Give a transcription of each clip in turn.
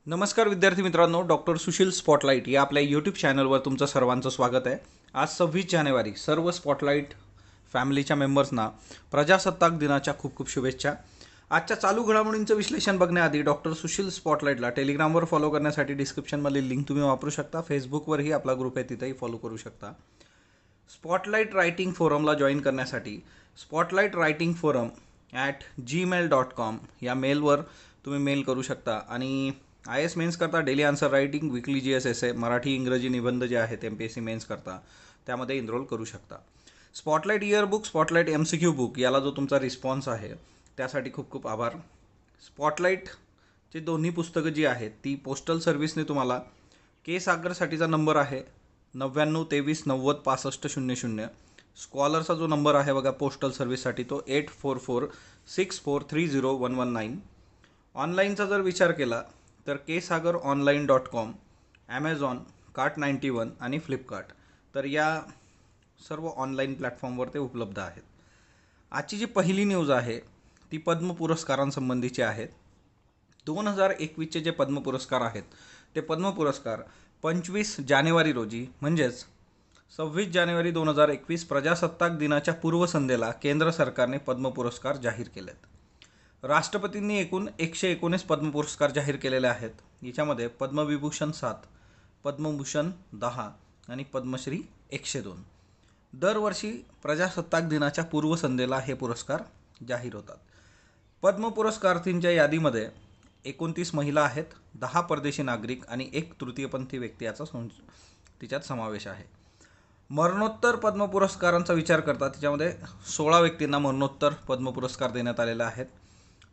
नमस्कार विद्यार्थी मित्रांनो, डॉक्टर सुशील स्पॉटलाईट या आपल्या यूट्यूब चॅनलवर तुमचं सर्वांचं स्वागत आहे. आज 26 जानेवारी सर्व स्पॉटलाईट फॅमिलीच्या मेंबर्सना प्रजासत्ताक दिनाच्या खूप खूप शुभेच्छा. आजच्या चालू घडामोडींचं विश्लेषण बघण्याआधी डॉक्टर सुशील स्पॉटलाईटला टेलिग्रामवर फॉलो करण्यासाठी डिस्क्रिप्शनमधील लिंक तुम्ही वापरू शकता. फेसबुकवरही आपला ग्रुप आहे, तिथेही फॉलो करू शकता. स्पॉटलाईट रायटिंग फोरमला जॉईन करण्यासाठी स्पॉटलाईट रायटिंग फोरम @gmail.com या मेलवर तुम्ही मेल करू शकता. आणि IAS मेन्स करता डेली आन्सर रायटिंग, विकली GS एसे, मराठी इंग्रजी निबंध जे आहेत MPSC मेन्स करता त्यामध्ये एनरोल करू शकता. Spotlight year book, spotlight MCQ book याला जो तुमचा रिस्पॉन्स आहे त्यासाठी खूप खूप आभार. स्पॉटलाईटची दोन्ही पुस्तकं जी आहेत ती पोस्टल सर्व्हिसने तुम्हाला के सागरसाठीचा नंबर आहे 9923906500. स्कॉलरचा जो नंबर आहे बघा पोस्टल सर्व्हिससाठी तो 8446430119. ऑनलाईनचा जर विचार केला तर kesagarOnline.com, ॲमेझॉन, Cart91 आणि फ्लिपकार्ट, तर या सर्व ऑनलाईन प्लॅटफॉर्मवर ते उपलब्ध आहेत. आजची जी पहिली न्यूज आहे ती पद्म पुरस्कारांसंबंधीची आहेत. 2021चे जे पद्म पुरस्कार आहेत ते पद्म पुरस्कार 25 जानेवारी रोजी म्हणजेच 26 जानेवारी 2021 प्रजासत्ताक दिनाच्या पूर्वसंध्येला केंद्र सरकारने पद्म पुरस्कार जाहीर केलेत. राष्ट्रपतींनी एकूण 119 पद्म पुरस्कार जाहीर केलेले आहेत. याच्यामध्ये पद्मविभूषण 7, पद्मभूषण 10 आणि पद्मश्री 102. दरवर्षी प्रजासत्ताक दिनाच्या पूर्वसंध्येला हे पुरस्कार जाहीर होतात. पद्म पुरस्कारार्थींच्या यादीमध्ये 29 महिला आहेत, 10 परदेशी नागरिक आणि 1 तृतीयपंथी व्यक्ती याचा तिच्यात समावेश आहे. मरणोत्तर पद्म पुरस्कारांचा विचार करता त्याच्यामध्ये 16 व्यक्तींना मरणोत्तर पद्म पुरस्कार देण्यात आलेला आहे.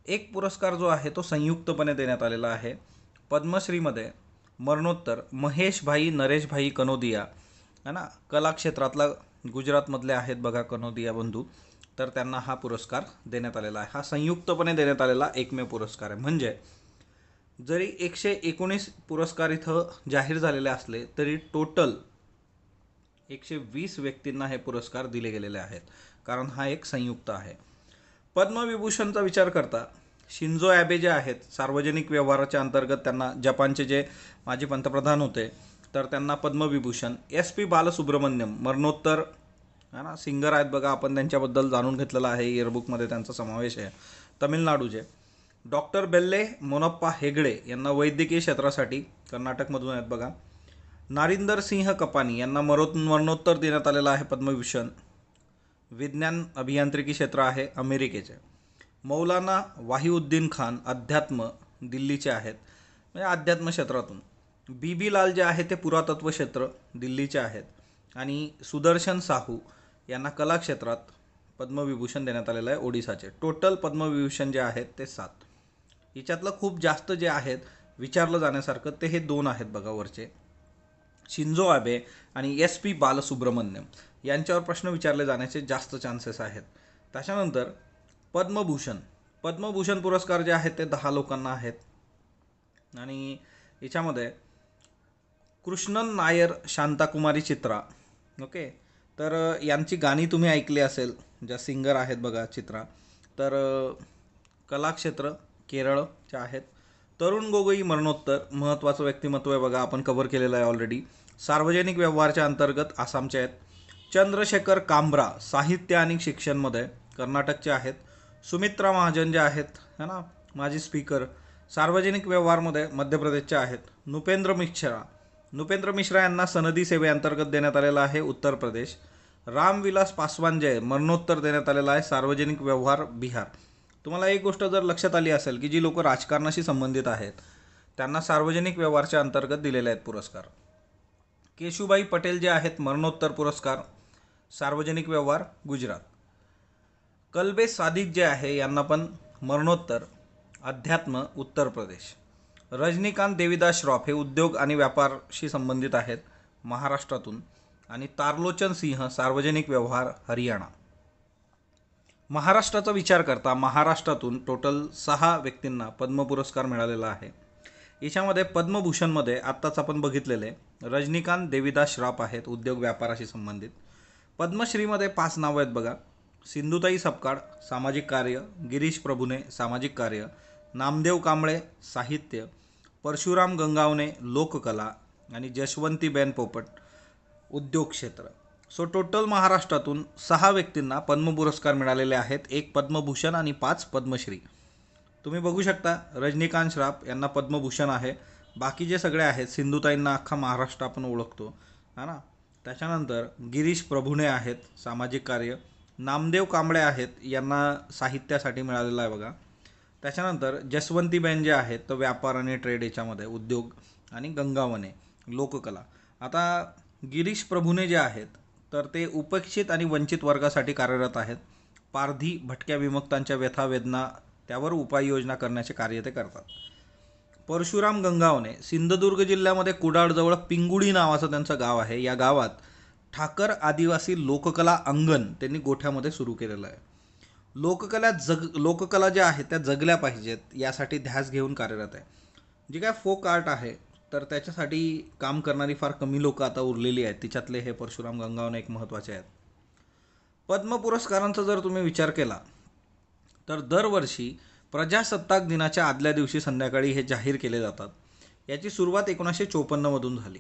एक पुरस्कार जो आहे तो संयुक्तपणे देण्यात आलेला आहे. पद्मश्रीमध्ये मरणोत्तर महेशभाई नरेशभाई कनोदिया है ना, कला क्षेत्रातला गुजरातमधले आहेत बघा कनोदिया बंधू, तर त्यांना हा पुरस्कार देण्यात आलेला आहे. हा संयुक्तपणे देण्यात आलेला एकमेव पुरस्कार आहे. म्हणजे जरी 119 पुरस्कार इथं जाहीर झालेले असले तरी टोटल 120 व्यक्तींना हे पुरस्कार दिले गेलेले आहेत, कारण हा एक संयुक्त आहे. पद्मविभूषणचा विचार करता शिंजो ॲबे जे आहेत, सार्वजनिक व्यवहाराच्या अंतर्गत त्यांना, जपानचे जे माजी पंतप्रधान होते तर त्यांना पद्मविभूषण. SP बालसुब्रमण्यम मरणोत्तर है ना, सिंगर आहेत बघा, आपण त्यांच्याबद्दल जाणून घेतलेलं आहे, इयरबुकमध्ये त्यांचा समावेश आहे, तमिळनाडूचे. डॉक्टर बेल्ले मोनप्पा हेगडे यांना वैद्यकीय क्षेत्रासाठी, कर्नाटकमधून आहेत बघा. नारिंदर सिंह कपानी यांना मरणोत्तर देण्यात आलेला आहे पद्मविभूषण. विज्ञान अभियांत्रिकी क्षेत्र आहे, अमेरिकेचे. मौलाना वाहिउद्दीन खान अध्यात्म, दिल्लीचे आहेत, म्हणजे अध्यात्म क्षेत्रातून. BB लाल जे आहे ते पुरातत्व क्षेत्र, दिल्लीचे आहेत. आणि सुदर्शन साहू यांना कला क्षेत्रात पद्मविभूषण देण्यात आलेलं आहे, ओडिसाचे. टोटल पद्मविभूषण जे आहेत ते 7. याच्यातलं खूप जास्त जे आहेत विचारलं जाण्यासारखं ते हे 2 आहेत बघा वरचे, शिंजो ॲबे आणि SP बालसुब्रमण्यम. यांच्यावर प्रश्न विचारले जाण्याचे जास्त चान्सेस आहेत. त्याच्यानंतर पद्मभूषण पुरस्कार जे आहेत ते 10 लोकांना आहेत. आणि याच्यामध्ये कृष्णन नायर, शांताकुमारी चित्रा, ओके, तर यांची गाणी तुम्ही ऐकली असेल, ज्या सिंगर आहेत बघा चित्रा. तर कलाक्षेत्र केरळच्या आहेत. तरुण गोगोई मरणोत्तर, महत्त्वाचं व्यक्तिमत्व आहे बघा, आपण कव्हर केलेलं आहे ऑलरेडी. सार्वजनिक व्यवहारच्या अंतर्गत आसामचे आहेत. चंद्रशेखर कांब्रा साहित्य आणि शिक्षणमध्ये कर्नाटकचे आहेत. सुमित्रा महाजन जे आहेत है ना, माजी स्पीकर, सार्वजनिक व्यवहारमध्ये मध्य प्रदेशचे आहेत. नुपेंद्र मिश्रा यांना सनदी सेवेअंतर्गत देण्यात आलेला आहे, उत्तर प्रदेश. रामविलास पासवान जे मरणोत्तर देण्यात आलेला आहे, सार्वजनिक व्यवहार, बिहार. तुम्हाला एक गोष्ट जर लक्षात आली असेल की जी लोक राजकारणाशी संबंधित आहेत त्यांना सार्वजनिक व्यवहारच्या अंतर्गत दिलेले आहेत पुरस्कार. केशुभाई पटेल जे आहेत मरणोत्तर पुरस्कार, सार्वजनिक व्यवहार, गुजरात. कल्बे सादिक जे आहे यांना पण मरणोत्तर, अध्यात्म, उत्तर प्रदेश. रजनीकांत देविदास श्रॉफ हे उद्योग आणि व्यापारशी संबंधित आहेत, महाराष्ट्रातून. आणि तारलोचन सिंह सार्वजनिक व्यवहार, हरियाणा. महाराष्ट्राचा विचार करता महाराष्ट्रातून टोटल 6 व्यक्तींना पद्म पुरस्कार मिळालेला आहे. याच्यामध्ये पद्मभूषणमध्ये आत्ताच आपण बघितलेले रजनीकांत देविदास श्रॉफ आहेत, उद्योग व्यापाराशी संबंधित. पद्मश्रीमध्ये 5 नावं आहेत बघा. सिंधुताई सपकाळ सामाजिक कार्य, गिरीश प्रभुने सामाजिक कार्य, नामदेव कांबळे साहित्य, परशुराम गंगावणे लोककला आणि जशवंतीबेन पोपट उद्योग क्षेत्र. सो टोटल महाराष्ट्रातून 6 व्यक्तींना पद्म पुरस्कार मिळालेले आहेत. 1 पद्मभूषण आणि 5 पद्मश्री. तुम्ही बघू शकता रजनीकांत श्राफ यांना पद्मभूषण आहे. बाकी जे सगळे आहेत, सिंधुताईंना अख्खा महाराष्ट्र आपण ओळखतो है ना. त्याच्यानंतर गिरीश प्रभुणे आहेत सामाजिक कार्य. नामदेव कांबळे आहेत, यांना साहित्यासाठी मिळालेलं आहे बघा. त्याच्यानंतर जसवंतीबेन जे आहेत तर व्यापार आणि ट्रेड याच्यामध्ये उद्योग, आणि गंगावणे लोककला. आता गिरीश प्रभुणे जे आहेत तर ते उपेक्षित आणि वंचित वर्गासाठी कार्यरत आहेत. पारधी भटक्या विमुक्तांच्या व्यथा वेदना त्यावर उपाययोजना करण्याचे कार्य ते करतात. परशुराम गंगावणे सिंधुदुर्ग जिल्ह्यामध्ये कुडाळजवळ पिंगुडी नावाचं त्यांचं गाव आहे. या गावात ठाकर आदिवासी लोककला अंगण त्यांनी गोठ्यामध्ये सुरू केलेलं आहे. लोककला ज्या आहेत त्या जगल्या पाहिजेत यासाठी ध्यास घेऊन कार्यरत आहे. जे काय फोक आर्ट आहे तर त्याच्यासाठी काम करणारी फार कमी लोक आता उरलेली आहेत. तिच्यातले हे परशुराम गंगावणे एक महत्त्वाचे आहेत. पद्म पुरस्कारांचा जर तुम्ही विचार केला तर दरवर्षी प्रजासत्ताक दिनाच्या आदल्या दिवशी संध्याकाळी हे जाहीर केले जातात. याची सुरुवात 1954 मधून झाली.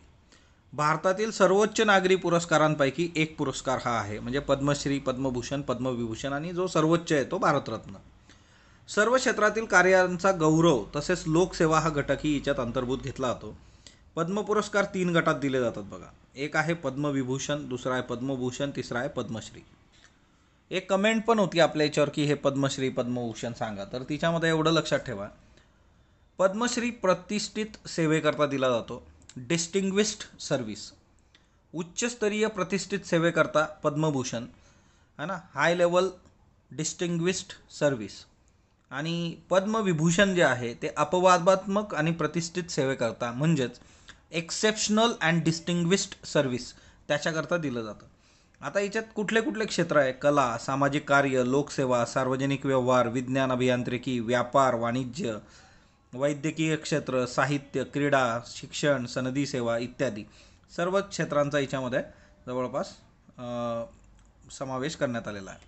भारतातील सर्वोच्च नागरी पुरस्कारांपैकी एक पुरस्कार हा आहे, म्हणजे पद्मश्री, पद्मभूषण, पद्मविभूषण आणि जो सर्वोच्च आहे तो भारतरत्न. सर्व क्षेत्रातील कार्यांचा गौरव तसेच लोकसेवा हा घटकही याच्यात अंतर्भूत घेतला जातो. पद्म पुरस्कार 3 गटात दिले जातात बघा. एक आहे पद्मविभूषण, दुसरा आहे पद्मभूषण, तिसरा आहे पद्मश्री. एक कमेंट पण होती आपल्या याच्यावर की हे पद्मश्री पद्मभूषण सांगा, तर तिच्यामध्ये एवढं लक्षात ठेवा, पद्मश्री प्रतिष्ठित सेवेकरता दिला जातो. डिस्टिंग्विश्ड सर्व्हिस, उच्चस्तरीय प्रतिष्ठित सेवेकरता पद्मभूषण है ना, हाय लेवल डिस्टिंग्विश्ड सर्व्हिस. आणि पद्मविभूषण जे आहे ते अपवादात्मक आणि प्रतिष्ठित सेवेकरता म्हणजेच एक्सेप्शनल अँड डिस्टिंग्विश्ड सर्व्हिस त्याच्याकरता दिलं जातं. आता याच्यात कुठले कुठले क्षेत्र आहे? कला, सामाजिक कार्य, लोकसेवा, सार्वजनिक व्यवहार, विज्ञान, अभियांत्रिकी, व्यापार, वाणिज्य, वैद्यकीय क्षेत्र, साहित्य, क्रीडा, शिक्षण, सनदी सेवा इत्यादी सर्व क्षेत्रांचा याच्यामध्ये जवळपास समावेश करण्यात आलेला आहे.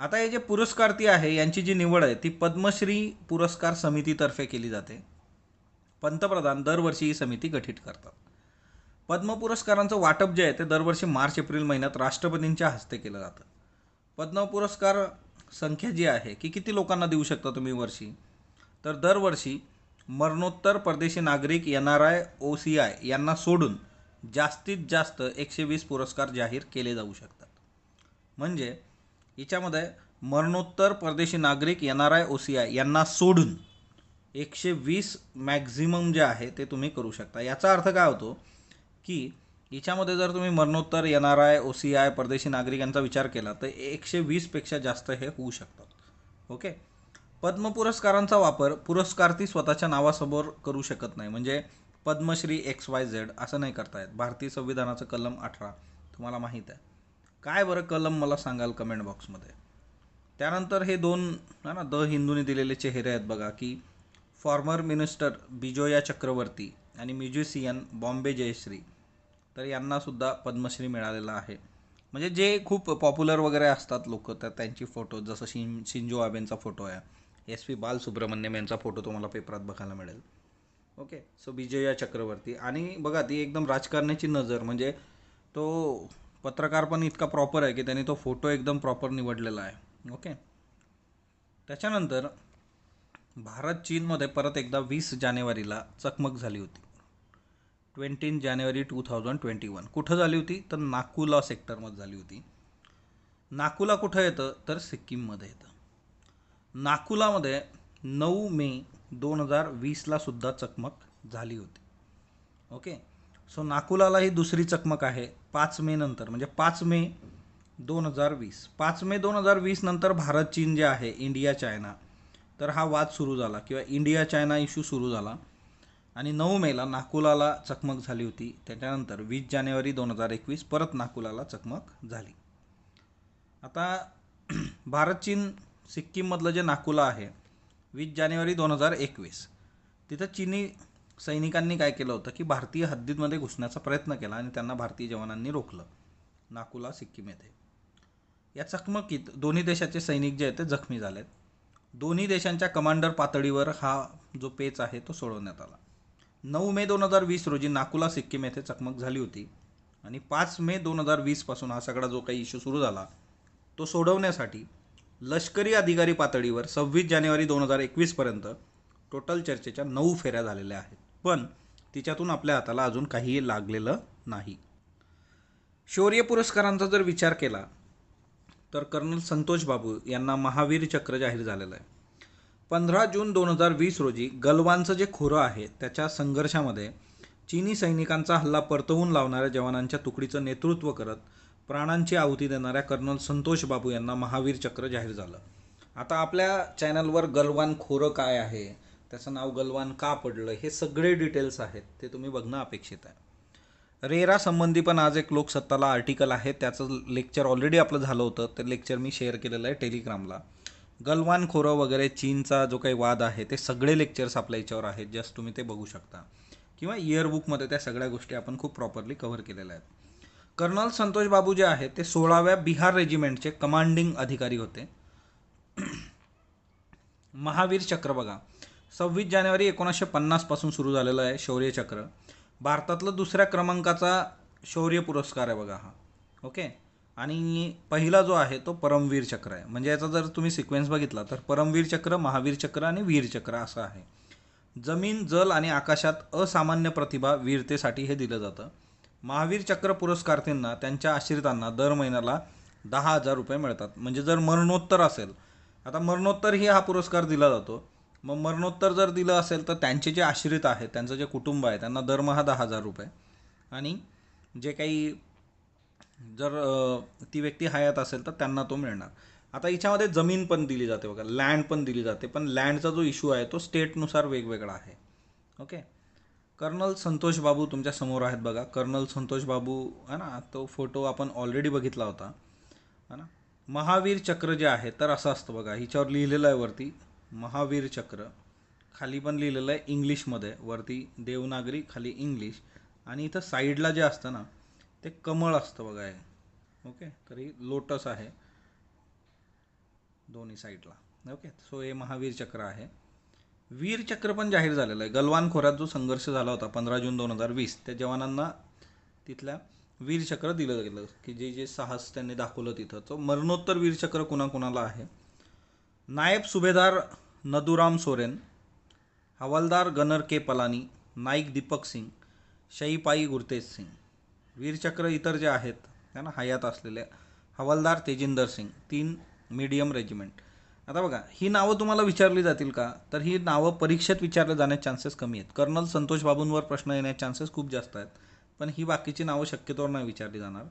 आता हे जे पुरस्कार्थी आहे यांची जी निवड आहे ती पद्मश्री पुरस्कार समितीतर्फे केली जाते. पंतप्रधान दरवर्षी ही समिती गठीत करतात. पद्म पुरस्कारांचं वाटप जे आहे ते दरवर्षी मार्च-एप्रिल महिन्यात राष्ट्रपतींच्या हस्ते केलं जातं. पद्म पुरस्कार संख्या जी आहे की किती लोकांना देऊ शकता तुम्ही वर्षी, तर दरवर्षी मरणोत्तर परदेशी नागरिक NRI OCI यांना सोडून जास्तीत जास्त 120 पुरस्कार जाहीर केले जाऊ शकतात. म्हणजे याच्यामध्ये मरणोत्तर परदेशी नागरिक NRI OCI यांना सोडून 120 मॅक्झिमम जे आहे ते तुम्ही करू शकता. याचा अर्थ काय होतो की याच्यामध्ये जर तुम्ही मरणोत्तर NRI OCI परदेशी नागरिकांचा विचार केला तर 120 पेक्षा जास्त हे होऊ शकतात. ओके. पद्म पुरस्कारांचा वापर पुरस्कार्थी स्वतःच्या नावासमोर करू शकत नाही, म्हणजे पद्मश्री XYZ असं नाही करता येत. भारतीय संविधानाचं कलम 18 तुम्हाला माहीत आहे काय? बरं कलम मला सांगाल कमेंट बॉक्समध्ये. त्यानंतर हे दोन ना द हिंदूने दिलेले चेहरे आहेत बघा, की फॉर्मर मिनिस्टर बिजोया चक्रवर्ती आणि म्युझिशियन बॉम्बे जयश्री, तर यांनासुद्धा पद्मश्री मिळालेला आहे. म्हणजे जे खूप पॉप्युलर वगैरे असतात लोक तर त्यांची फोटो, जसं शिंजो आबेंचा फोटो आहे, SP बालसुब्रमण्यम यांचा फोटो तुम्हाला पेपरात बघायला मिळेल. ओके. सो बिजोया चक्रवर्ती, आणि बघा ती एकदम राजकारण्याची नजर, म्हणजे तो पत्रकार पण इतका प्रॉपर आहे की त्यांनी तो फोटो एकदम प्रॉपर निवडलेला आहे. ओके. त्याच्यानंतर भारत चीनमध्ये परत एकदा 20 जानेवारीला चकमक झाली होती. 20 जानेवारी 2021. कुठं झाली होती? तर नाकुला सेक्टरमध्ये झाली होती. नाकुला कुठं येतं? तर सिक्कीममध्ये येतं. नाकुलामध्ये 9 मे 2020ला सुद्धा चकमक झाली होती. ओके. सो नाकुलाला ही दुसरी चकमक आहे 5 मे नंतर, म्हणजे 5 मे 2020. 5 मे 2020 नंतर भारत चीन जे आहे, इंडिया चायना, तर हा वाद सुरू झाला किंवा इंडिया चायना इश्यू सुरू झाला. आणि 9 मेला नाकुलाला चकमक झाली होती. त्याच्यानंतर 20 जानेवारी 2021 परत नाकुलाला चकमक झाली. आता भारत चीन सिक्कीममधलं जे नाकुला आहे 20 जानेवारी 2021, तिथं चीनी सैनिकांनी काय केलं होतं की भारतीय हद्दीमध्ये घुसण्याचा प्रयत्न केला आणि त्यांना भारतीय जवानांनी रोखलं नाकुला सिक्कीम येथे. या चकमकीत दोन्ही देशाचे सैनिक जे आहेत ते जखमी झालेत. दोन्ही देशांच्या कमांडर पातळीवर हा जो पेच आहे तो सोडवण्यात आला. 9 मे 2020 रोजी नाकुला सिक्कीम येथे चकमक झाली होती आणि 5 मे 2020 पासून हा सगळा जो काही इश्यू सुरू झाला तो सोडवण्यासाठी लष्करी अधिकारी पातळीवर 26 जानेवारी 2021 पर्यंत टोटल चर्चेच्या 9 फेऱ्या झालेल्या आहेत, पण तिच्यातून आपल्या हाताला अजून काहीही लागलेलं नाही. शौर्य पुरस्कारांचा जर विचार केला तर कर्नल संतोष बाबू यांना महावीर चक्र जाहीर झालेलं आहे. 15 जून 2020 रोजी गलवानचं जे खोरं आहे त्याच्या संघर्षामध्ये चीनी सैनिकांचा हल्ला परतवून लावणाऱ्या जवानांच्या तुकडीचं नेतृत्व करत प्राणांची आहुती देणाऱ्या कर्नल संतोष बाबू यांना महावीर चक्र जाहीर झालं. आता आपल्या चॅनलवर गलवान खोरं काय आहे, त्याचं नाव गलवान का पडलं, हे सगळे डिटेल्स आहेत, ते तुम्ही बघणं अपेक्षित आहे. रेरा संबंधी पण आज एक लोकसत्ताला आर्टिकल आहे, त्याचं लेक्चर ऑलरेडी आपलं झालं होतं, ते लेक्चर मी शेअर केलेलं आहे टेलिग्रामला. गलवान खोरं वगैरे चीनचा जो काही वाद आहे ते सगळे लेक्चर्स आपल्या याच्यावर आहेत, जस्ट तुम्ही ते बघू शकता, किंवा इयरबुकमध्ये त्या सगळ्या गोष्टी आपण खूप प्रॉपरली कव्हर केलेल्या आहेत. कर्नल संतोष बाबू जे आहेत ते 16व्या बिहार रेजिमेंटचे कमांडिंग अधिकारी होते. महावीर चक्र बघा, 26 जानेवारी 1950 पासून सुरू झालेलं आहे शौर्य चक्र. भारतातलं दुसऱ्या क्रमांकाचा शौर्य पुरस्कार आहे बघा हा. ओके, आणि पहिला जो आहे तो परमवीर चक्र आहे. म्हणजे याचा जर तुम्ही सिक्वेन्स बघितला तर परमवीर चक्र, महावीर चक्र आणि वीर चक्र असं आहे. जमीन, जल आणि आकाशात असामान्य प्रतिभा, वीरतेसाठी हे दिलं जातं. महावीर चक्र पुरस्कारार्थींना त्यांच्या आश्रितांना दर महिन्याला 10,000 रुपये मिळतात. म्हणजे जर मरणोत्तर असेल, आता मरणोत्तरही हा पुरस्कार दिला जातो, मग मरणोत्तर जर दिलं असेल तर त्यांचे जे आश्रित आहेत, त्यांचं जे कुटुंब आहे, त्यांना दरमहा 10,000 रुपये. आणि जे काही जर ती व्यक्ती हयात असेल तर त्यांना तो मिळणार. आता याच्यामध्ये जमीन पण दिली जाते बघा, लँड पण दिली जाते, पण लँडचा जो इश्यू आहे तो स्टेटनुसार वेगवेगळा आहे. ओके, कर्नल संतोष बाबू तुमच्या समोर आहेत बघा. कर्नल संतोष बाबू है ना, तो फोटो आपण ऑलरेडी बघितला होता है ना. महावीर चक्र जे आहे तर असं असतं बघा, हिच्यावर लिहिलेलं आहे वरती महावीर चक्र, खाली पण लिहिलेलं आहे इंग्लिशमध्ये, वरती देवनागरी, खाली इंग्लिश, आणि इथं साईडला जे असतं ना ते कमळ असतं बघा हे. ओके, तरी लोटस आहे दोन्ही साईडला. ओके, सो हे महावीर चक्र आहे. वीर चक्र पण जाहीर झालेलं आहे. गलवान खोऱ्यात जो संघर्ष झाला होता 15 जून 2020, त्या जवानांना तिथल्या वीर चक्र दिलं गेलं, की जे जे साहस त्यांनी दाखवलं तिथं. तो मरणोत्तर वीर चक्र कुणाकुणाला आहे? नायब सुभेदार नदुराम सोरेन, हवालदार गनर के पलानी, नाईक दीपक सिंग, शईपाई गुरतेज सिंग. वीरचक्र इतर जे आहेत है ना हयात असलेले, हवालदार तेजिंदर सिंग, 3 मीडियम रेजिमेंट. आता बघा, ही नावं तुम्हाला विचारली जातील का, तर ही नावं परीक्षेत विचारले जाण्याचे चान्सेस कमी आहेत. कर्नल संतोष बाबूंवर प्रश्न येण्याचे चान्सेस खूप जास्त आहेत, पण ही बाकीची नावं शक्यतोवर नाही विचारली जाणार.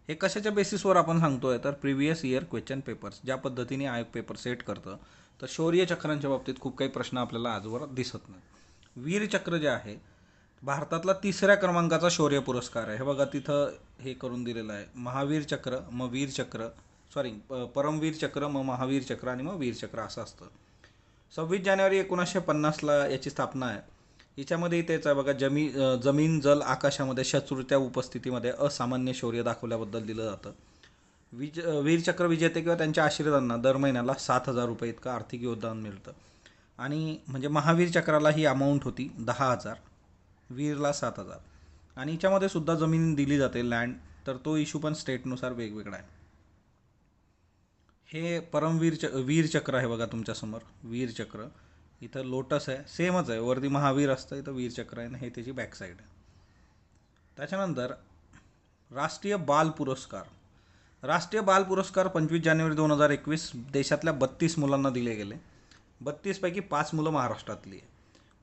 हे कशाच्या बेसिसवर आपण सांगतोय, तर प्रिव्हियस इयर क्वेश्चन पेपर्स ज्या पद्धतीने आयोग पेपर सेट करतं, तर शौर्य चक्रांच्या बाबतीत खूप काही प्रश्न आपल्याला आजवर दिसत नाही. वीरचक्र जे आहे भारतातला 3ऱ्या क्रमांकाचा शौर्य पुरस्कार आहे. हे बघा तिथं हे करून दिलेलं आहे, महावीर चक्र, मग वीर चक्र, सॉरी परमवीर चक्र, मग महावीर चक्र आणि मग वीर चक्र असं असतं. 26 जानेवारी 1950ला याची स्थापना आहे. हिच्यामध्ये इथेच आहे बघा, जमीन, जल, आकाशामध्ये शत्रूच्या उपस्थितीमध्ये असामान्य शौर्य दाखवल्याबद्दल दिलं जातं. वीरचक्र विजेते किंवा त्यांच्या आश्रितांना दर महिन्याला 7,000 रुपये इतकं आर्थिक योगदान मिळतं. आणि म्हणजे महावीर चक्राला ही अमाऊंट होती 10,000, वीरला 7,000. आणि हिच्यामध्ये सुद्धा जमीन दिली जाते, लँड, तर तो इश्यू पण स्टेटनुसार वेगवेगळा आहे. हे वीर चक्र आहे बघा तुमच्यासमोर, वीर चक्र. इथं लोटस आहे, सेमच आहे, वरती महावीर असतं, इथं वीर चक्र आहे, हे त्याची बॅक साईड आहे. त्याच्यानंतर राष्ट्रीय बाल पुरस्कार. राष्ट्रीय बाल पुरस्कार 25 जानेवारी 2021 देशातल्या 32 मुलांना दिले गेले. 32 पैकी 5 मुलं महाराष्ट्रातली आहे.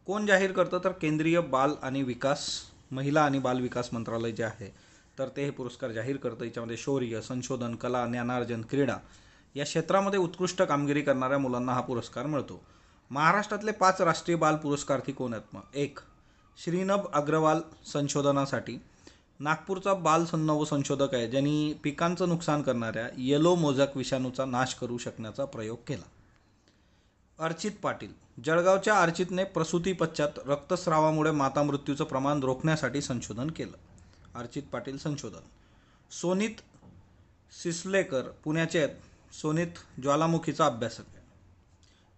कोण जाहीर करतं, तर केंद्रीय बाल आणि विकास, महिला आणि बाल विकास मंत्रालय जे आहे तर ते हे पुरस्कार जाहीर करतं. याच्यामध्ये शौर्य, संशोधन, कला, ज्ञानार्जन, क्रीडा या क्षेत्रामध्ये उत्कृष्ट कामगिरी करणाऱ्या मुलांना हा पुरस्कार मिळतो. महाराष्ट्रातले 5 राष्ट्रीय बाल पुरस्कार्थी कोण आहेत मग? 1 श्रीनभ अग्रवाल संशोधनासाठी. नागपूरचा बाल नवसंशोधक आहे, ज्यांनी पिकांचं नुकसान करणाऱ्या येलो मोझॅक विषाणूचा नाश करू शकण्याचा प्रयोग केला. अर्चित पाटील, जळगावच्या अर्चितने प्रसूती पश्चात रक्तस्रावामुळे माता मृत्यूचं प्रमाण रोखण्यासाठी संशोधन केलं. अर्चित पाटील संशोधन. सोनित सिसलेकर पुण्याचे आहेत, सोनित ज्वालामुखीचा अभ्यासक आहे.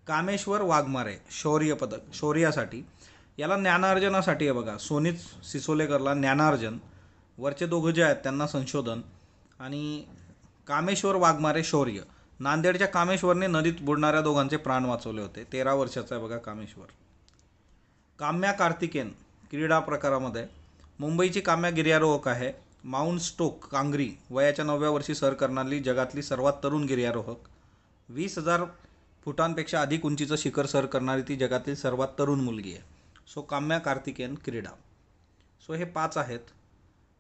कामेश्वर वाघमारे शौर्य पदक शौर्यासाठी. याला ज्ञानार्जनासाठी आहे बघा. सोनित सिसोलेकरला ज्ञानार्जन, वरचे दोघं जे आहेत त्यांना संशोधन, आणि कामेश्वर वाघमारे शौर्य. नांदेडच्या कामेश्वरने नदीत बुडणाऱ्या दोघांचे प्राण वाचवले होते. 13 वर्षाचा आहे बघा कामेश्वर. काम्या कार्तिकेन क्रीडा प्रकारामध्ये मुंबईची काम्या गिर्यारोहक आहे. माउंट स्टोक कांगरी वयाच्या 9व्या वर्षी सर करणारी जगातली सर्वात तरुण गिर्यारोहक. 20,000 फुटांपेक्षा अधिक उंचीचं शिखर सर करणारी ती जगातील सर्वात तरुण मुलगी आहे. सो काम्या कार्तिकेयन क्रीडा. सो हे 5 आहेत.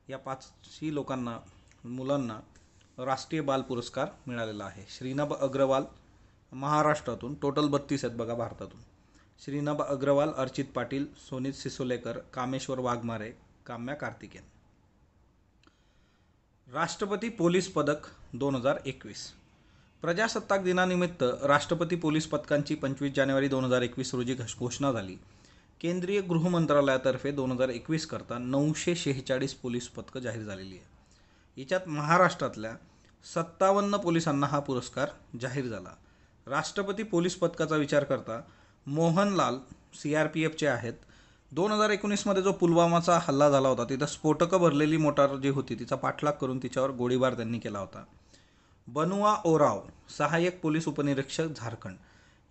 या 5ही लोकांना, मुलांना राष्ट्रीय बाल पुरस्कार मिळालेला आहे. श्रीनभ अग्रवाल महाराष्ट्रातून, टोटल 32 आहेत बघा भारतातून. श्रीनभ अग्रवाल, अर्चित पाटील, सोनित सिसोलेकर, कामेश्वर वाघमारे, काम्या कार्तिकेयन. राष्ट्रपती पोलीस पदक 2021. प्रजासत्ताक दिनानिमित्त राष्ट्रपती पोलीस पदकांची 25 जानेवारी 2021 रोजी घोषणा झाली. केंद्रीय गृह मंत्रालयातर्फे 2021 करता 946 पोलीस पदकं जाहीर झालेली आहे. याच्यात महाराष्ट्रातल्या 57 पोलिसांना हा पुरस्कार जाहीर झाला. राष्ट्रपती पोलीस पदकाचा विचार करता मोहनलाल CRPFचे आहेत. 2019मध्ये जो पुलवामाचा हल्ला झाला होता, तिथं स्फोटकं भरलेली मोटार जी होती तिचा पाठलाग करून तिच्यावर गोळीबार त्यांनी केला होता. बनुआ ओराव, सहाय्यक पोलीस उपनिरीक्षक, झारखंड.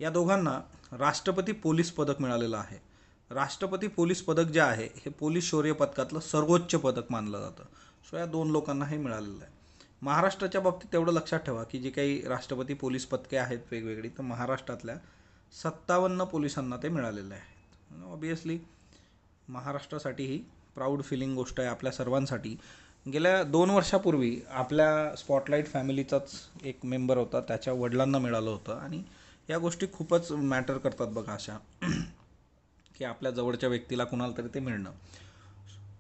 या दोघांना राष्ट्रपती पोलीस पदक मिळालेलं आहे. राष्ट्रपती पोलीस पदक जे आहे हे पोलीस शौर्य पदकातलं सर्वोच्च पदक मानलं जातं. सो या 2 लोकांना हे मिळालेलं आहे. महाराष्ट्राच्या बाबतीत तेवढं लक्षात ठेवा की जी काही राष्ट्रपती पोलीस पदके आहेत वेगवेगळी, तर महाराष्ट्रातल्या 57 पोलिसांना ते मिळालेले आहेत. ऑब्वियसली महाराष्ट्रासाठी ही प्राऊड फिलिंग गोष्ट आहे आपल्या सर्वांसाठी. गेल्या 2 वर्षापूर्वी आपल्या स्पॉटलाईट फॅमिलीचाच एक मेंबर होता, त्याच्या वडिलांना मिळालं होतं. आणि या गोष्टी खूपच मॅटर करतात बघा अशा, की आपल्या जवळच्या व्यक्तीला कुणाला तरी ते मिळणं.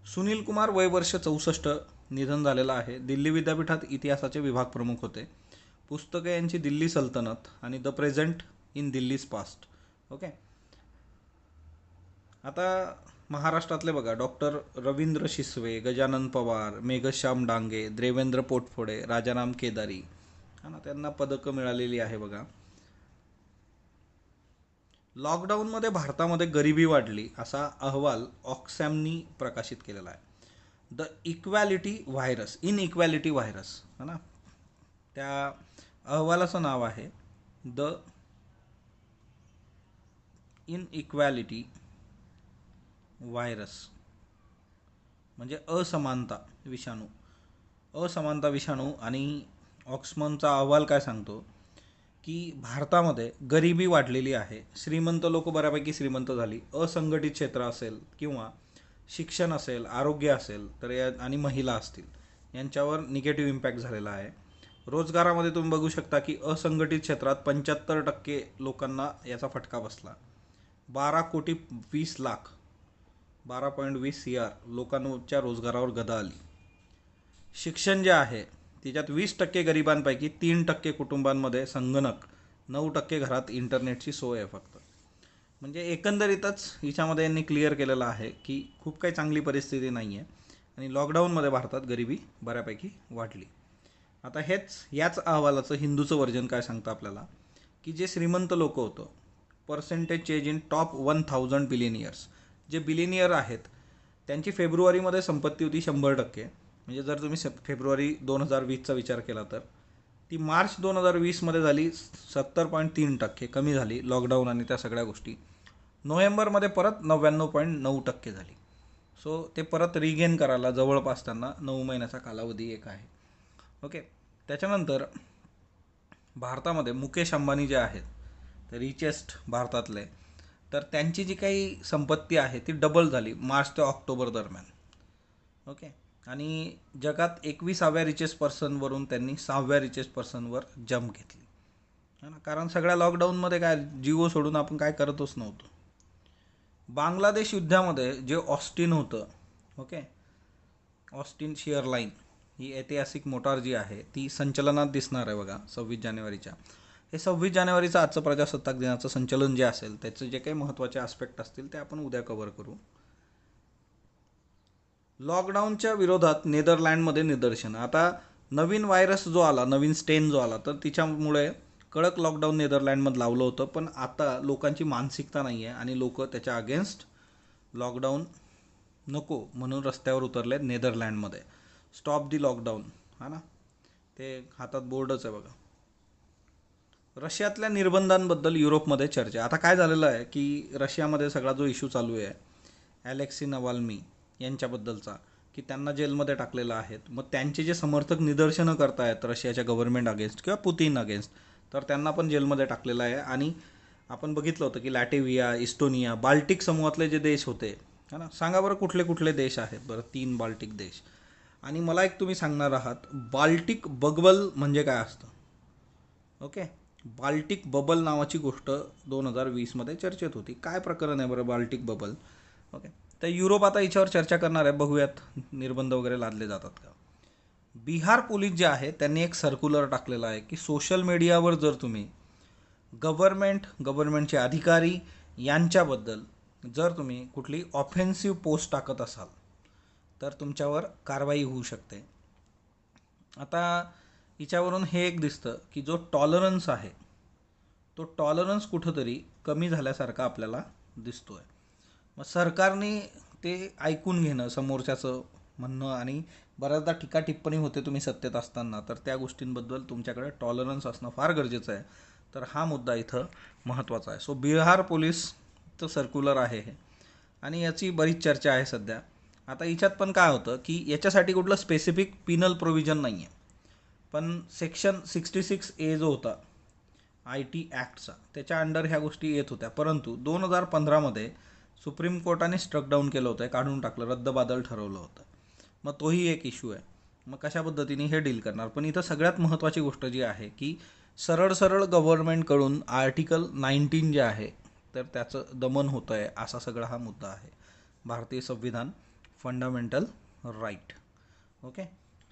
सुनील कुमार, वय वर्ष 64, निधन झालेलं आहे. दिल्ली विद्यापीठात इतिहासाचे विभाग प्रमुख होते. पुस्तकं यांची दिल्ली सल्तनत आणि the present in Delhi's past. Okay. आता महाराष्ट्रातले बघा, डॉक्टर रवींद्र शिसवे, गजानन पवार, मेघश्याम डांगे, देवेंद्र पोटफोडे, राजाराम केदारी, ना त्यांना पदकं मिळालेली आहे बघा. लॉकडाऊनमध्ये भारतामध्ये गरिबी वाढली असा अहवाल ऑक्सॅमनी प्रकाशित केलेला आहे. The equality virus, inequality virus है ना, त्या अहवालाचं नाव आहे द इनइक्वॅलिटी व्हायरस, म्हणजे असमानता विषाणू. आणि ऑक्समनचा अहवाल काय सांगतो की भारतामध्ये गरिबी वाढलेली आहे. श्रीमंत लोक बऱ्यापैकी श्रीमंत झाली. असंघटित क्षेत्र असेल किंवा शिक्षण असेल, आरोग्य असेल, तर आणि महिला असतील, यांच्यावर निगेटिव्ह इम्पॅक्ट झालेला आहे. रोजगारामध्ये तुम्ही बघू शकता की असंघटित क्षेत्रात 75% लोकांना याचा फटका बसला. 12,20,00,000 लोकांच्या रोजगारावर गदा आली. शिक्षण जे आहे त्याच्यात 20% गरिबांपैकी 3% कुटुंबांमध्ये संगणक, 9% घरात इंटरनेटची सोय आहे फक्त. म्हणजे एकंदरीतच हिच्यामध्ये यांनी क्लिअर केलेलं आहे की खूप काही चांगली परिस्थिती नाही आहे आणि लॉकडाऊनमध्ये भारतात गरिबी बऱ्यापैकी वाढली. आता याच अहवालाचं हिंदूचं वर्जन काय सांगतं आपल्याला, की जे श्रीमंत लोक होतं, percentage change in top 1000 billionaires, जे बिलियनियर आहेत त्यांची फेब्रुवारीमध्ये संपत्ती होती 100%. म्हणजे जर तुम्ही फेब्रुवारी 2020चा विचार केला तर ती मार्च 2020मध्ये झाली 70.3%, कमी झाली लॉकडाऊन आणि त्या सगळ्या गोष्टी. नोव्हेंबरमध्ये परत 99.9% झाली. सो ते परत रिगेन करायला जवळपास त्यांना 9 महिन्याचा कालावधी एक आहे. ओके. त्याच्यानंतर भारतामध्ये मुकेश अंबानी जे आहेत ते रिचेस्ट भारतातले, तर त्यांची जी काही संपत्ती आहे ती डबल झाली मार्च ते ऑक्टोबर दरम्यान. ओके. आणि जगात 21व्या रिचेस्ट पर्सनवरून त्यांनी 6व्या रिचेस्ट पर्सनवर जंप घेतली है ना, कारण सगळ्या लॉकडाऊनमध्ये काय जिओ सोडून आपण काय करतच नव्हतो. बांगलादेश युद्धामध्ये जे ऑस्टिन होतं, ओके, ऑस्टिन शिअर लाईन ही ऐतिहासिक मोटार जी आहे ती संचलनात दिसणार आहे बघा 26 जानेवारीच्या. हे 26 जानेवारीचं आजचं प्रजासत्ताक दिनाचं संचलन जे असेल त्याचे जे काही महत्त्वाचे आस्पेक्ट असतील ते आपण उद्या कव्हर करू. लॉकडाऊनच्या विरोधात नेदरलँडमध्ये निदर्शन. आता नवीन व्हायरस जो आला, नवीन स्टेन जो आला, तर तिच्यामुळे कडक लॉकडाऊन नेदरलँडमध्ये लावलं होतं. पण आता लोकांची मानसिकता नाही आहे आणि लोक त्याच्या अगेन्स्ट लॉकडाऊन नको म्हणून रस्त्यावर उतरले नेदरलँडमध्ये. स्टॉप दी लॉकडाऊन, हा ना, ते हातात बोर्डच आहे बघा. रशियातल्या निर्बंधांबद्दल युरोपमध्ये चर्चा. आता काय झालेलं आहे की रशियामध्ये सगळा जो इश्यू चालू आहे ॲलेक्सी नवाल्नी यांच्याबद्दलचा, की त्यांना जेलमध्ये टाकलेलं आहेत. मग त्यांचे जे समर्थक निदर्शनं करतायत रशियाच्या गव्हर्नमेंट अगेन्स्ट किंवा पुतीन अगेन्स्ट, तर त्यांना पण जेलमध्ये टाकलेलं आहे. आणि आपण बघितलं होतं की लॅटेव्हिया, इस्टोनिया, बाल्टिक समूहातले जे देश होते, है ना, सांगा बरं कुठले कुठले देश आहेत बरं? 3 बाल्टिक देश. आणि मला एक तुम्ही सांगणार आहात, बाल्टिक बबल म्हणजे काय असतं? ओके, बाल्टिक बबल नावाची गोष्ट 2020मध्ये चर्चेत होती. काय प्रकरण आहे बरं बाल्टिक बबल? ओके, तर युरोप आता याच्यावर चर्चा करणार आहे. बघूयात निर्बंध वगैरे लादले जातात का. बिहार पोलीस जे आहे त्यांनी एक सर्क्युलर टाकलेला आहे की सोशल मीडियावर जर तुम्ही गव्हर्नमेंटचे अधिकारी यांच्याबद्दल जर तुम्ही कुठली ऑफेन्सिव्ह पोस्ट टाकत असाल तर तुमच्यावर कारवाई होऊ शकते. आता हिच्यावरून हे एक दिसतं की जो टॉलरन्स आहे तो टॉलरन्स कुठंतरी कमी झाल्यासारखा आपल्याला दिसतो आहे. मग सरकारने ते ऐकून घेणं समोरच्याचं म्हणणं, आणि बऱ्याचदा टीका टिप्पणी होते तुम्ही सत्तेत असताना, तर त्या गोष्टींबद्दल तुमच्याकडे टॉलरन्स असणं फार गरजेचं आहे. तर हा मुद्दा इथं महत्त्वाचा आहे. सो बिहार पोलीसचं सर्क्युलर आहे हे, आणि याची बरीच चर्चा आहे सध्या. आता याच्यात पण काय होतं की याच्यासाठी कुठलं स्पेसिफिक पिनल प्रोव्हिजन नाही आहे, पण सेक्शन 66A जो होता IT ॲक्टचा, त्याच्या अंडर ह्या गोष्टी येत होत्या. परंतु 2015मध्ये सुप्रीम कोर्टाने स्ट्रक डाऊन केलं होतं, काढून टाकलं, रद्दबादल ठरवलं होतं. मग तोही एक इश्यू आहे. मग कशा पद्धतीने हे डील करणार? पण इथं सगळ्यात महत्त्वाची गोष्ट जी आहे की सरळ गव्हर्नमेंटकडून आर्टिकल 19 जे आहे तर त्याचं दमन होतं आहे, असा सगळा हा मुद्दा आहे. भारतीय संविधान, फंडामेंटल राईट. ओके,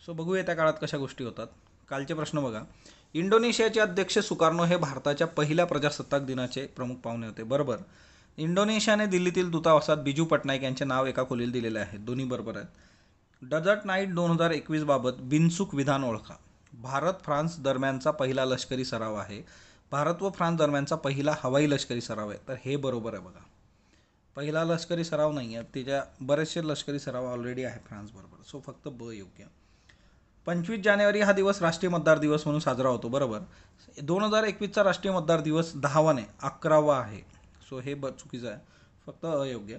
सो बघूया त्या काळात कशा गोष्टी होतात. कालचे प्रश्न बघा. इंडोनेशियाचे अध्यक्ष सुकार्नो हे भारताच्या पहिल्या प्रजासत्ताक दिनाचे प्रमुख पाहुणे होते. बरोबर. इंडोनेशियाने दिल्लीतील दूतावासात बिजू पटनाईक यांचे नाव एका खोलीत दिलेले आहे. दोन्ही बरोबर आहेत. डेझर्ट नाईट 2021 बाबत बिनचूक विधान ओळखा. भारत फ्रान्स दरम्यानचा पहिला लष्करी सराव आहे. भारत व फ्रान्स दरम्यानचा पहिला हवाई लष्करी सराव आहे. तर हे बरोबर आहे बघा. पहिला लष्करी सराव नाही आहे, त्याच्या बरेचसे लष्करी सराव ऑलरेडी आहे फ्रान्स बरोबर. सो फक्त ब योग्य. 25 जानेवारी हा दिवस राष्ट्रीय मतदार दिवस म्हणून साजरा होतो. बरोबर. 2021चा राष्ट्रीय मतदार दिवस 10वाने 11वा आहे. सो हे चुकीचं आहे, फक्त अयोग्य.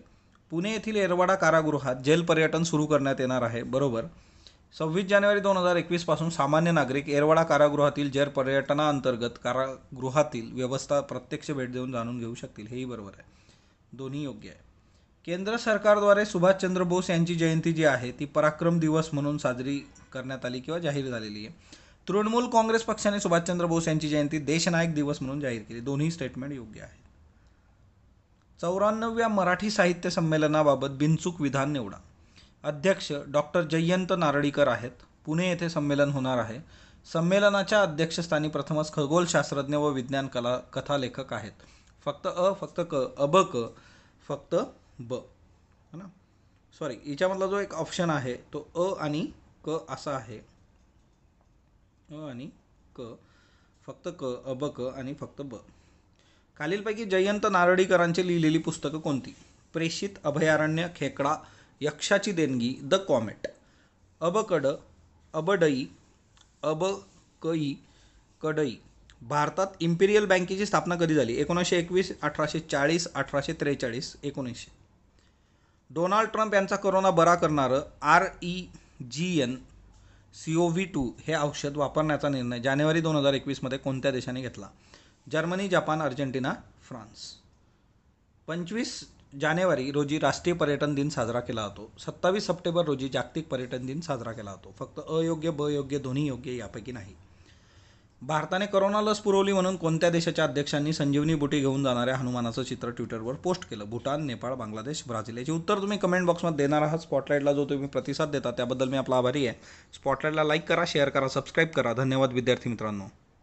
पुणे येथील येरवाडा कारागृहात जेल पर्यटन सुरू करण्यात येणार आहे. बरोबर. 26 जानेवारी 2021 पासून सामान्य नागरिक येरवाडा कारागृहातील जेल पर्यटनाअंतर्गत कारागृहातील व्यवस्था प्रत्यक्ष भेट देऊन जाणून घेऊ शकतील. हेही बरोबर आहे. दोन्ही योग्य आहे. केंद्र सरकारद्वारे सुभाषचंद्र बोस यांची जयंती जी आहे ती पराक्रम दिवस म्हणून साजरी करण्यात आली किंवा जाहीर झालेली आहे. तृणमूल काँग्रेस पक्षाने सुभाषचंद्र बोस यांची जयंती देशनायक दिवस म्हणून जाहीर केली. दोन्ही स्टेटमेंट योग्य आहे. 94व्या मराठी साहित्य संमेलनाबाबत बिनचूक विधान निवडा. अध्यक्ष डॉक्टर जयंत नारळीकर आहेत. पुणे येथे संमेलन होणार आहे. संमेलनाच्या अध्यक्षस्थानी प्रथमच खगोलशास्त्रज्ञ व विज्ञान कथालेखक आहेत. फक्त अ, फक्त क, क, फक्त ब, है ना. सॉरी, याच्यामधला जो एक ऑप्शन आहे तो अ आणि क असा आहे. अ आणि क, फक्त क, क आणि फक्त ब. खालीलपैकी जयंत नारळीकरांची लिहिलेली पुस्तकं कोणती? प्रेषित, अभयारण्य, खेकडा, यक्षाची देणगी, द कॉमेट. अबकड, अबडई, अबकई, कडई. भारतात इम्पिरियल बँकेची स्थापना कधी झाली? 1921, 1840, 1843, 1900. डोनाल्ड ट्रम्प यांचा कोरोना बरा करणारं REGN-CoV-2 हे औषध वापरण्याचा निर्णय जानेवारी 2021मध्ये कोणत्या देशाने घेतला? Germany, Japan, Argentina, France. 25 जानेवारी रोजी राष्ट्रीय पर्यटन दिन साजरा केला जातो. 27 सप्टेंबर रोजी जागतिक पर्यटन दिन साजरा केला जातो. फक्त अयोग्य, ब योग्य, दोन्ही योग्य, यापैकी नाही. भारताने कोरोना लस पुरवली म्हणून कोणत्या देशाच्या अध्यक्षांनी संजीवनी बुटी घेऊन जाणाऱ्या हनुमानाचं चित्र ट्विटरवर पोस्ट केलं? भूटान, नेपाळ, बांगलादेश, ब्राझील. याचे उत्तर तुम्ही कमेंट बॉक्समध्ये देणार आहात. स्पॉटलाईटला जो तुम्ही प्रतिसाद देता त्याबद्दल मी आपला आभारी आहे. स्पॉटलाईटला लाईक करा, शेअर करा, सबस्क्राईब करा. धन्यवाद विद्यार्थी मित्रांनो.